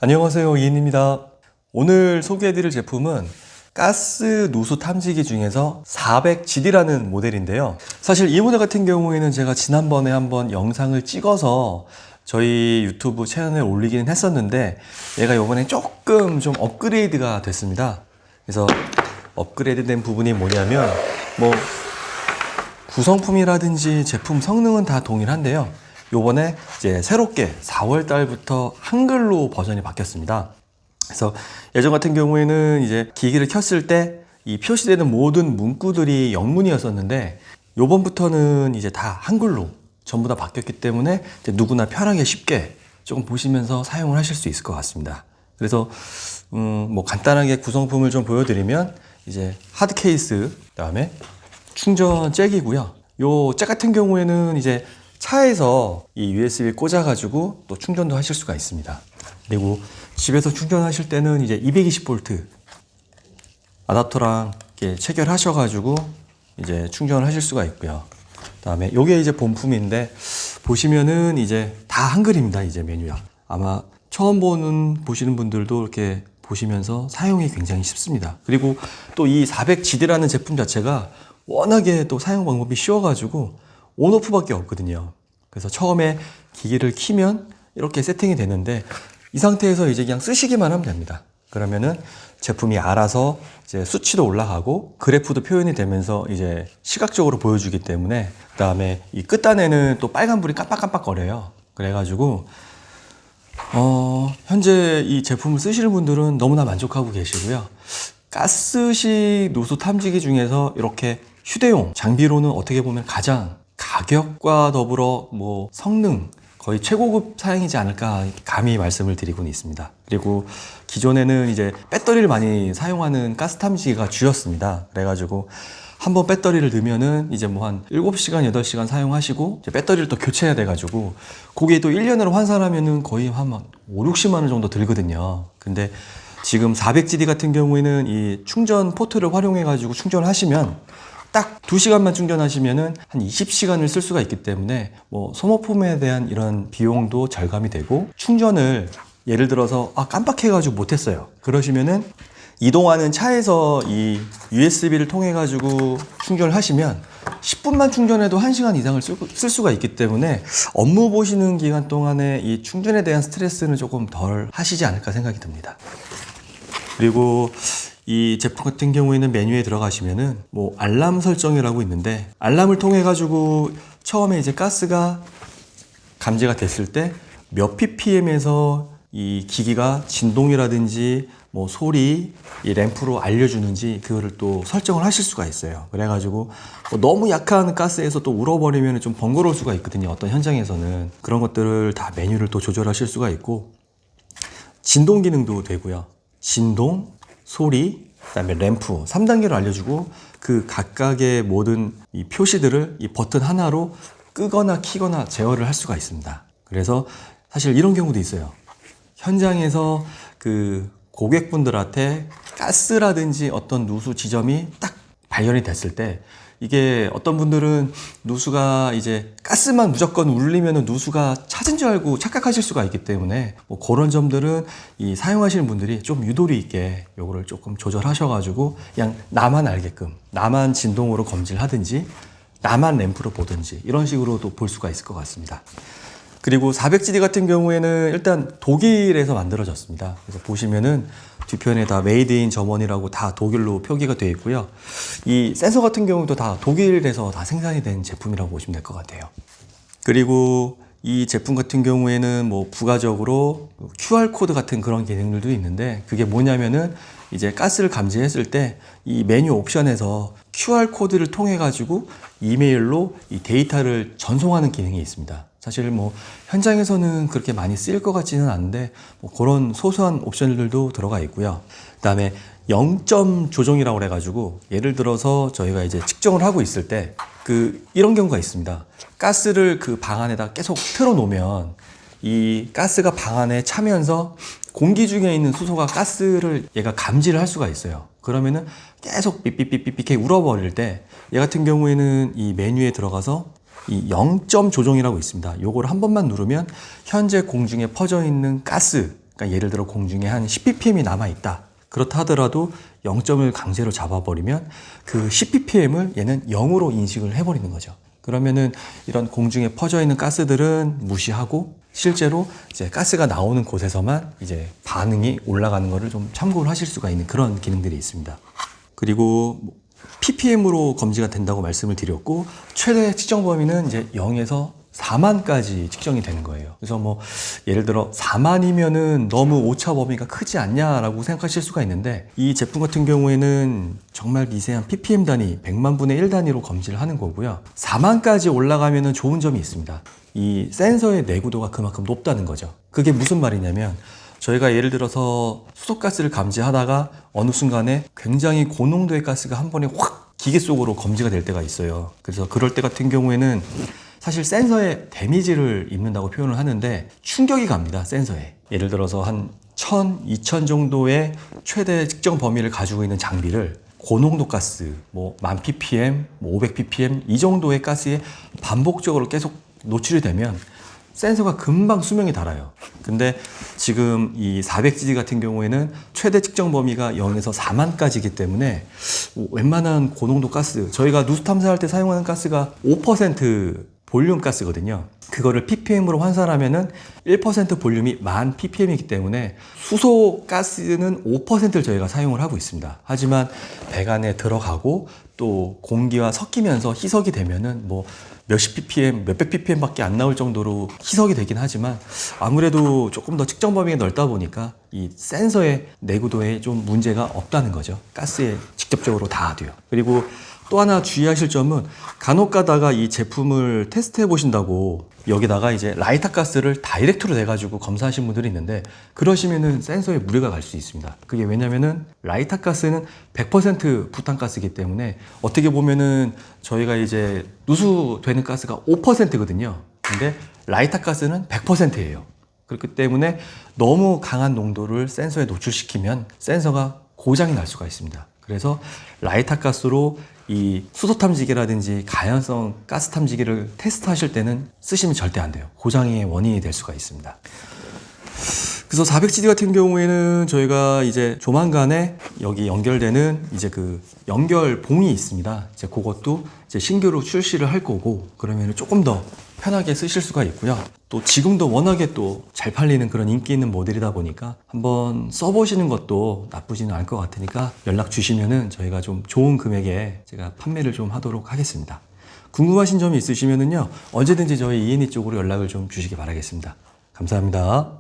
안녕하세요, 이인입니다. 오늘 소개해드릴 제품은 가스 누수 탐지기 중에서 400GD라는 모델인데요. 사실 이 모델 같은 경우에는 제가 지난번에 한번 영상을 찍어서 저희 유튜브 채널에 올리기는 했었는데 얘가 이번에 조금 좀 업그레이드가 됐습니다. 그래서 업그레이드 된 부분이 뭐냐면 구성품이라든지 제품 성능은 다 동일한데요. 요번에 이제 새롭게 4월 달부터 한글로 버전이 바뀌었습니다. 그래서 예전 같은 경우에는 이제 기기를 켰을 때 이 표시되는 모든 문구들이 영문이었었는데 요번부터는 이제 다 한글로 전부 다 바뀌었기 때문에 이제 누구나 편하게 쉽게 조금 보시면서 사용을 하실 수 있을 것 같습니다. 그래서 간단하게 구성품을 좀 보여드리면 이제 하드 케이스, 그다음에 충전 잭이고요. 요 잭 같은 경우에는 이제 차에서 이 USB 꽂아가지고 또 충전도 하실 수가 있습니다. 그리고 집에서 충전하실 때는 이제 220V 아답터랑 이렇게 체결하셔가지고 이제 충전을 하실 수가 있고요. 그다음에 요게 이제 본품인데 보시면은 이제 다 한글입니다. 이제 메뉴가 아마 처음 보시는 분들도 이렇게 보시면서 사용이 굉장히 쉽습니다. 그리고 또 이 400GD라는 제품 자체가 워낙에 또 사용 방법이 쉬워가지고 온오프밖에 없거든요. 그래서 처음에 기기를 키면 이렇게 세팅이 되는데 이 상태에서 이제 그냥 쓰시기만 하면 됩니다. 그러면은 제품이 알아서 이제 수치도 올라가고 그래프도 표현이 되면서 이제 시각적으로 보여주기 때문에, 그다음에 이 끝단에는 또 빨간불이 깜빡깜빡 거려요. 그래가지고 현재 이 제품을 쓰시는 분들은 너무나 만족하고 계시고요. 가스식 누수 탐지기 중에서 이렇게 휴대용 장비로는 어떻게 보면 가장 가격과 더불어 성능 거의 최고급 사양이지 않을까 감히 말씀을 드리고는 있습니다. 그리고 기존에는 이제 배터리를 많이 사용하는 가스 탐지기가 주였습니다. 그래가지고 한번 배터리를 넣으면은 이제 한 7시간, 8시간 사용하시고 이제 배터리를 또 교체해야 돼가지고 그게 또 1년으로 환산하면은 거의 한 5, 60만 원 정도 들거든요. 근데 지금 400GD 같은 경우에는 이 충전 포트를 활용해가지고 충전을 하시면 딱 2시간만 충전하시면은 한 20시간을 쓸 수가 있기 때문에 소모품에 대한 이런 비용도 절감이 되고, 충전을 예를 들어서 깜빡해가지고 못했어요. 그러시면은 이동하는 차에서 이 USB를 통해 가지고 충전을 하시면 10분만 충전해도 1시간 이상을 쓸 수가 있기 때문에 업무 보시는 기간 동안에 이 충전에 대한 스트레스는 조금 덜 하시지 않을까 생각이 듭니다. 그리고 이 제품 같은 경우에는 메뉴에 들어가시면은 알람 설정이라고 있는데, 알람을 통해 가지고 처음에 이제 가스가 감지가 됐을 때 몇 ppm에서 이 기기가 진동이라든지 소리, 이 램프로 알려주는지 그거를 또 설정을 하실 수가 있어요. 그래가지고 너무 약한 가스에서 또 울어버리면 좀 번거로울 수가 있거든요. 어떤 현장에서는 그런 것들을 다 메뉴를 또 조절하실 수가 있고, 진동 기능도 되고요. 진동, 소리, 그다음에 램프 3단계로 알려주고 그 각각의 모든 이 표시들을 이 버튼 하나로 끄거나 키거나 제어를 할 수가 있습니다. 그래서 사실 이런 경우도 있어요. 현장에서 그 고객분들한테 가스라든지 어떤 누수 지점이 딱 발견이 됐을 때, 이게 어떤 분들은 누수가 이제 가스만 무조건 울리면 누수가 찾은 줄 알고 착각하실 수가 있기 때문에 그런 점들은 이 사용하시는 분들이 좀 유도리 있게 요거를 조금 조절하셔가지고 그냥 나만 알게끔, 나만 진동으로 검지를 하든지 나만 램프로 보든지 이런 식으로도 볼 수가 있을 것 같습니다. 그리고 400GD 같은 경우에는 일단 독일에서 만들어졌습니다. 그래서 보시면은 뒤편에 다 메이드 인 저머니라고 다 독일로 표기가 되어 있고요. 이 센서 같은 경우도 다 독일에서 다 생산이 된 제품이라고 보시면 될 것 같아요. 그리고 이 제품 같은 경우에는 부가적으로 QR코드 같은 그런 기능들도 있는데, 그게 뭐냐면은 이제 가스를 감지했을 때 이 메뉴 옵션에서 QR코드를 통해 가지고 이메일로 이 데이터를 전송하는 기능이 있습니다. 사실 현장에서는 그렇게 많이 쓰일 것 같지는 않은데 그런 소소한 옵션들도 들어가 있고요. 그다음에 0점 조정이라고 그래가지고 예를 들어서 저희가 이제 측정을 하고 있을 때 이런 경우가 있습니다. 가스를 그 방 안에다 계속 틀어 놓으면 이 가스가 방 안에 차면서 공기 중에 있는 수소가 가스를 얘가 감지를 할 수가 있어요. 그러면은 계속 삐삐삐삐삐 울어버릴 때 얘 같은 경우에는 이 메뉴에 들어가서 이 0점 조정이라고 있습니다. 요걸 한 번만 누르면 현재 공중에 퍼져 있는 가스, 그러니까 예를 들어 공중에 한 10ppm이 남아있다. 그렇다 하더라도 0점을 강제로 잡아버리면 그 10ppm을 얘는 0으로 인식을 해버리는 거죠. 그러면은 이런 공중에 퍼져 있는 가스들은 무시하고 실제로 이제 가스가 나오는 곳에서만 이제 반응이 올라가는 거를 좀 참고를 하실 수가 있는 그런 기능들이 있습니다. 그리고 ppm으로 검지가 된다고 말씀을 드렸고, 최대 측정 범위는 이제 0에서 4만까지 측정이 되는 거예요. 그래서 뭐 예를 들어 4만이면은 너무 오차 범위가 크지 않냐라고 생각하실 수가 있는데, 이 제품 같은 경우에는 정말 미세한 ppm 단위, 100만 분의 1 단위로 검지를 하는 거고요. 4만까지 올라가면은 좋은 점이 있습니다. 이 센서의 내구도가 그만큼 높다는 거죠. 그게 무슨 말이냐면, 저희가 예를 들어서 수소가스를 감지하다가 어느 순간에 굉장히 고농도의 가스가 한 번에 확 기계 속으로 검지가 될 때가 있어요. 그래서 그럴 때 같은 경우에는 사실 센서에 데미지를 입는다고 표현을 하는데, 충격이 갑니다, 센서에. 예를 들어서 한 1000, 2000 정도의 최대 측정 범위를 가지고 있는 장비를 고농도 가스, 뭐 1000ppm, 뭐 500ppm 이 정도의 가스에 반복적으로 계속 노출이 되면 센서가 금방 수명이 닳아요. 근데 지금 이 400GG 같은 경우에는 최대 측정 범위가 0에서 4만까지이기 때문에 웬만한 고농도 가스, 저희가 누수 탐사할 때 사용하는 가스가 5% 볼륨 가스거든요. 그거를 ppm으로 환산하면은 1% 볼륨이 10,000ppm이기 때문에 수소 가스는 5%를 저희가 사용을 하고 있습니다. 하지만 배관에 들어가고 또 공기와 섞이면서 희석이 되면은 뭐 몇십 ppm, 몇백 ppm 밖에 안 나올 정도로 희석이 되긴 하지만, 아무래도 조금 더 측정 범위가 넓다 보니까 이 센서의 내구도에 좀 문제가 없다는 거죠. 가스에 직접적으로 닿아도요. 그리고 또 하나 주의하실 점은, 간혹 가다가 이 제품을 테스트해 보신다고 여기다가 이제 라이터 가스를 다이렉트로 내가지고 검사하신 분들이 있는데, 그러시면은 센서에 무리가 갈 수 있습니다. 그게 왜냐면은 라이터 가스는 100% 부탄가스이기 때문에, 어떻게 보면은 저희가 이제 누수되는 가스가 5%거든요. 근데 라이터 가스는 100%예요. 그렇기 때문에 너무 강한 농도를 센서에 노출시키면 센서가 고장이 날 수가 있습니다. 그래서 라이터 가스로 이 수소 탐지기라든지 가연성 가스 탐지기를 테스트하실 때는 쓰시면 절대 안 돼요. 고장의 원인이 될 수가 있습니다. 그래서 400GD 같은 경우에는 저희가 이제 조만간에 여기 연결되는 이제 그 연결봉이 있습니다. 이제 그것도 이제 신규로 출시를 할 거고, 그러면 조금 더 편하게 쓰실 수가 있고요. 또 지금도 워낙에 또 잘 팔리는 그런 인기 있는 모델이다 보니까 한번 써보시는 것도 나쁘지는 않을 것 같으니까 연락 주시면은 저희가 좀 좋은 금액에 제가 판매를 좀 하도록 하겠습니다. 궁금하신 점이 있으시면은요, 언제든지 저희 E&E 쪽으로 연락을 좀 주시기 바라겠습니다. 감사합니다.